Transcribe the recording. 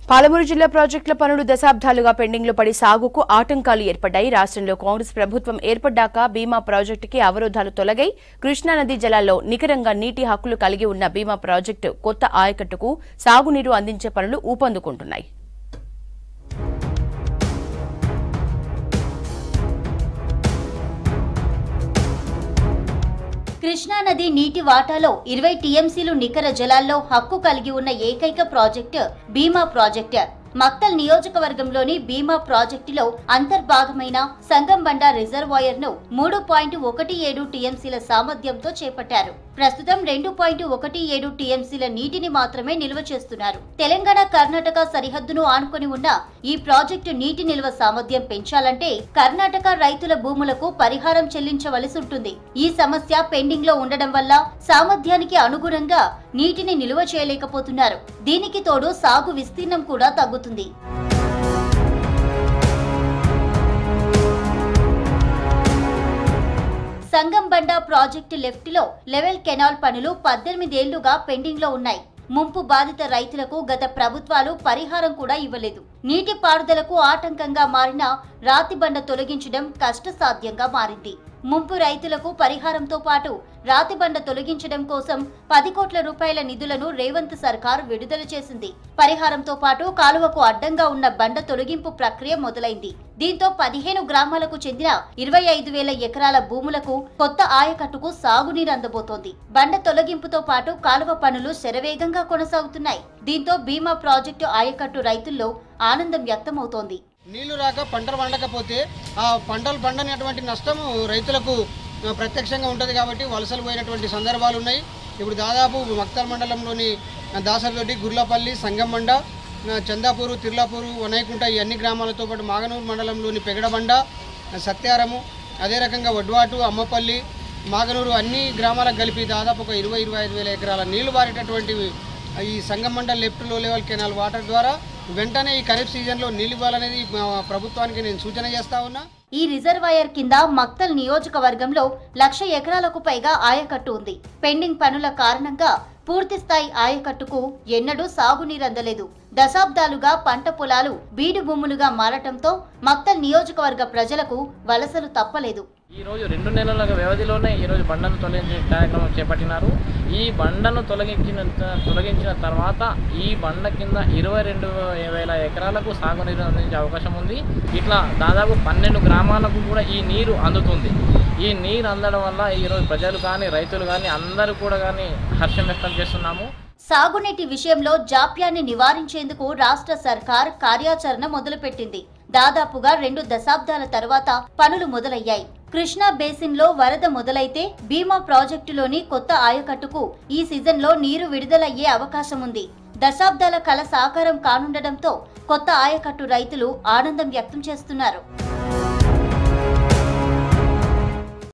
పాలమూరు జిల్లా ప్రాజెక్టుల పనులు దశాబ్దాలుగా పెండింగ్లో పడి సాగుకు ఆటంకాలు ఏర్పడ్డాయి. రాష్ట్రంలో కాంగ్రెస్ ప్రభుత్వం ఏర్పడ్డాక భీమా ప్రాజెక్టుకి అవరోధాలు తొలగై కృష్ణానదీ జలాల్లో నికరంగా నీటి హక్కులు కలిగి ఉన్న భీమా ప్రాజెక్టు కొత్త ఆయకట్టుకు సాగునీరు అందించే పనులు ఊపందుకుంటున్నాయి. కృష్ణానది నీటి వాటాలో 20 టీఎంసీలు నికర జలాల్లో హక్కు కలిగి ఉన్న ఏకైక ప్రాజెక్టు భీమా ప్రాజెక్టు. మక్తల్ నియోజకవర్గంలోని భీమా ప్రాజెక్టులో అంతర్భాగమైన సంగంబండ రిజర్వాయర్ ను 3.17 టీఎంసీల సామర్థ్యంతో చేపట్టారు. ప్రస్తుతం 2.17 టీఎంసీల నీటిని మాత్రమే నిల్వ చేస్తున్నారు. తెలంగాణ కర్ణాటక సరిహద్దును ఆనుకొని ఉన్న ఈ ప్రాజెక్టు నీటి నిల్వ సామర్థ్యం పెంచాలంటే కర్ణాటక రైతుల భూములకు పరిహారం చెల్లించవలసి ఉంటుంది. ఈ సమస్య పెండింగ్ లో ఉండడం వల్ల సామర్థ్యానికి అనుగుణంగా నీటిని నిల్వ చేయలేకపోతున్నారు. దీనికి తోడు సాగు విస్తీర్ణం కూడా తగ్గుతుంది. సంగంబండ ప్రాజెక్టు లెఫ్ట్ లో లెవెల్ కెనాల్ పనులు 18 ఏళ్లుగా పెండింగ్ లో ఉన్నాయి. ముంపు బాధిత రైతులకు గత ప్రభుత్వాలు పరిహారం కూడా ఇవ్వలేదు. నీటి పారుదలకు ఆటంకంగా మారిన రాతిబండ తొలగించడం కష్టసాధ్యంగా మారింది. ముంపు రైతులకు పరిహారంతో పాటు రాతిబండ తొలగించడం కోసం 10 కోట్ల రూపాయల నిధులను రేవంత్ సర్కార్ విడుదల చేసింది. పరిహారంతో పాటు కాలువకు అడ్డంగా ఉన్న బండ తొలగింపు ప్రక్రియ మొదలైంది. దీంతో 15 గ్రామాలకు చెందిన 25,000 ఎకరాల భూములకు కొత్త ఆయకట్టుకు సాగునీరు అందబోతోంది. బండ తొలగింపుతో పాటు కాలువ పనులు శరవేగంగా కొనసాగుతున్నాయి. దీంతో భీమా ప్రాజెక్టు ఆయకట్టు రైతుల్లో ఆనందం వ్యక్తమవుతోంది. నీళ్లు రాక పంటలు పండకపోతే ఆ పంటలు పండనటువంటి నష్టము రైతులకు ప్రత్యక్షంగా ఉంటుంది. కాబట్టి వలసలు పోయినటువంటి సందర్భాలు ఉన్నాయి. ఇప్పుడు దాదాపు మక్తల్ మండలంలోని దాసరదొడ్డి, గుర్లపల్లి, సంగంబండ, చందాపూరు, తిర్లాపూరు, వనైకుంట ఈ అన్ని గ్రామాలతో పాటు మాగనూరు మండలంలోని పెగడబండ, సత్యారము, అదే రకంగా వడ్వాటు, అమ్మపల్లి, మాగనూరు అన్ని గ్రామాలకు కలిపి దాదాపు ఒక 20-25 ఎకరాల నీళ్లు బారేటటువంటి ఈ సంగంబండ లెఫ్ట్ లో లెవెల్ కెనాల్ వాటర్ ద్వారా వెంటనే ఈ ఖరీఫ్ సీజన్లో నీళ్లు ఇవ్వాలనేది ప్రభుత్వానికి నేను సూచన చేస్తా ఉన్నా. ఈ రిజర్వాయర్ కింద మక్తల్ నియోజకవర్గంలో 1,00,000 ఎకరాలకు పైగా ఆయకట్టు ఉంది. పెండింగ్ పనుల కారణంగా పూర్తి స్థాయి ఆయకట్టుకు ఎన్నడూ సాగునీరు అందలేదు. దశాబ్దాలుగా పంట పొలాలు బీడు భూములుగా మారటంతో మక్తల్ నియోజకవర్గ ప్రజలకు వలసలు తప్పలేదు. ఈ రోజు 2 నెలల వ్యవధిలోనే ఈరోజు బండను తొలగించే కార్యక్రమం చేపట్టినారు. ఈ బండను తొలగించిన తర్వాత ఈ బండ కింద 22,000 ఎకరాలకు సాగునీరు అందించే అవకాశం ఉంది. ఇట్లా దాదాపు 12 గ్రామాలకు కూడా ఈ నీరు అందుతుంది. ఈ నీరు అందడం వల్ల ఈరోజు ప్రజలు కానీ రైతులు కానీ అందరూ కూడా హర్షం వ్యక్తం చేస్తున్నాము. సాగునీటి విషయంలో జాప్యాన్ని నివారించేందుకు రాష్ట్ర సర్కార్ కార్యాచరణ మొదలుపెట్టింది. దాదాపుగా 2 దశాబ్దాల తర్వాత పనులు మొదలయ్యాయి. కృష్ణా బేసిన్ లో వరద మొదలైతే భీమా ప్రాజెక్టులోని కొత్త ఆయకట్టుకు ఈ సీజన్లో నీరు విడుదలయ్యే అవకాశం ఉంది. దశాబ్దాల కల సాకారం కానుండటంతో కొత్త ఆయకట్టు రైతులు ఆనందం వ్యక్తం చేస్తున్నారు.